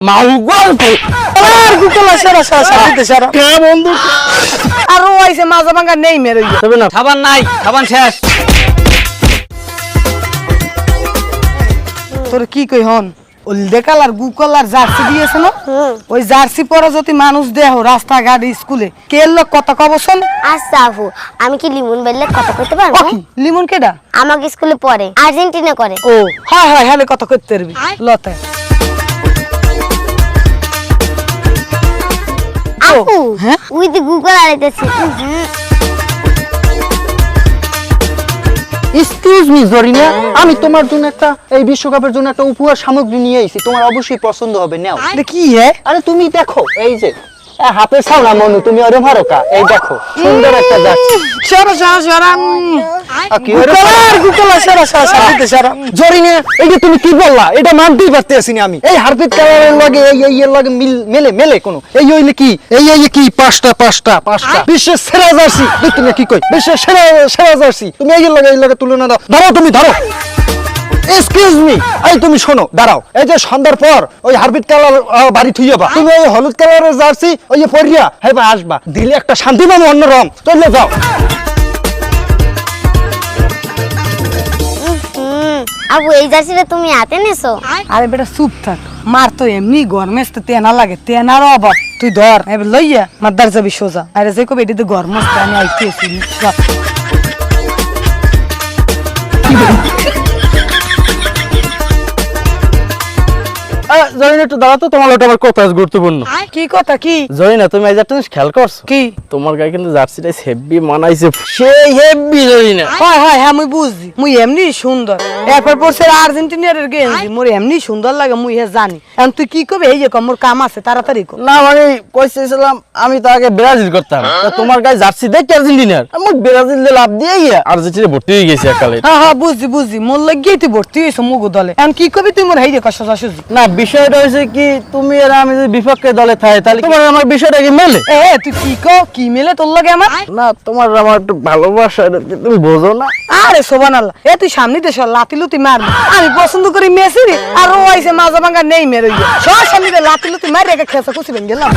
মাউ গল্প আর গুকলা সারা সাথে সারা কে বন্ধু আর ও আইছে মাজা ভাঙা নেই মেরে তবে না খাবার নাই খাবার শেষ তোর কি কই হন ওলদে কালার গুকলার জার্সি দিয়েছে না ওই জার্সি পরে যদি মানুষ দেহ রাস্তাঘাট স্কুলে কে লোক কথা কব শোন আচ্ছা আপু আমি কি লিমন বেললে কথা কইতে পারবো কি লিমন কেডা আমাকে স্কুলে পড়ে আর্জেন্টিনা করে ও হ্যাঁ হ্যাঁ হ্যাঁ কথা কইতে পারবি লতে আপু হ্যাঁ? উই দি গুগল আইতেছি এক্সকিউজ মি জরিনা আমি তোমার জন্য একটা এই বিশ্বকাপের জন্য একটা উপহার সামগ্রী নিয়ে এসেছি তোমার অবশ্যই পছন্দ হবে নাও এটা কি হ্যাঁ আরে তুমি দেখো এই যে হাতে ছাওনা মনু তুমি ওরে মারোকা এই দেখো সুন্দর একটা জার্সি সারা সারা সারা কি ওরে গুকলা সারা সাথে সারা জরিনা এই যে তুমি কি বললা এটা মানতেই পারতেছি না আমি এই হারপিত কালারের লাগে এই এর লাগে মেলে কোন এই হইলে কি এই কি পাঁচটা বিশ্বের সেরা জার্সি দেখতে না কি কই বিশ্বের সেরা জার্সি তুমি এই লাগে তুলনা দাও দাঁড়াও তুমি ধরো এক্সকিউজ মি এই তুমি শোনো দাঁড়াও এই যে সন্ধ্যার পর ওই হারপিত কালার বাড়ি থুইয়া বা তুমি ওই হলুদ কালারের জার্সি ওই যে পরিয়া হেবা আসবা দিলে একটা শান্তি পাবো অন্য রং চলে যাও আপু এই জার্সিটা তুমি হাতে নেছো আরে বেটা চুপ থাক মার তো এমনি গরমেস্তে তেনা লাগে তেনার অভাব তুই ধর এবার লইয়া মাদার যাবি সোজা আরে যে কবে এটাতে গরমস্তে আমি আইতেছি জরিনা একটু দাঁড়া তো তোমার ওটা আবার কথা আছে গুরুত্বপূর্ণ কি কথা কি জরিনা তুমি আজ একটা জিনিস খেয়াল করছো কি তোমার গায়ে কিন্তু জার্সিটা হেভি মানাইছে সেই হেভি জরিনা হয় হয় হ্যাঁ মুই বুঝছি মুই এমনি সুন্দর এরপর পড়ছে আর্জেন্টিনার গেঞ্জি মোর এমনি সুন্দর লাগে মুই হে জানি এখন তুই কি করবে এই যে মোর কাম আছে তাড়াতাড়ি কর না মানে কইছিলাম আমি তো আগে ব্রাজিল করতাম তা তোমার গায়ে জার্সি দেখে আর্জেন্টিনার আমি ব্রাজিল লাভ দিয়ে আর্জেন্টিনা ভর্তি হয়ে গেছি একালে হ্যাঁ হ্যাঁ বুঝছি মোর লাগিয়ে তুই ভর্তি হয়েছো মুগো দলে এখন কি করবি তুই মোর হেই যে কষ্ট সুজি না বিষয়টা হয়েছে কি তুমি আর আমি যদি বিপক্ষে দলে থাকি তাহলে তোমার আমার বিষয়টা কি মেলে এ তুই কি কি মিলে তোর লগে আমার না তোমার আমার একটু ভালোবাসা এটা কি তুমি বোঝো না আরে সোবানাল্লাহ এ তুই সামনে দেশ লাতিলুতি মার আমি পছন্দ করি মেসি রে আর ও আইছে মাজা ভাঙা নেই মেরে সব সামনে লাতিলুতি মারি একা খেসা কুচি ভেঙে গেলাম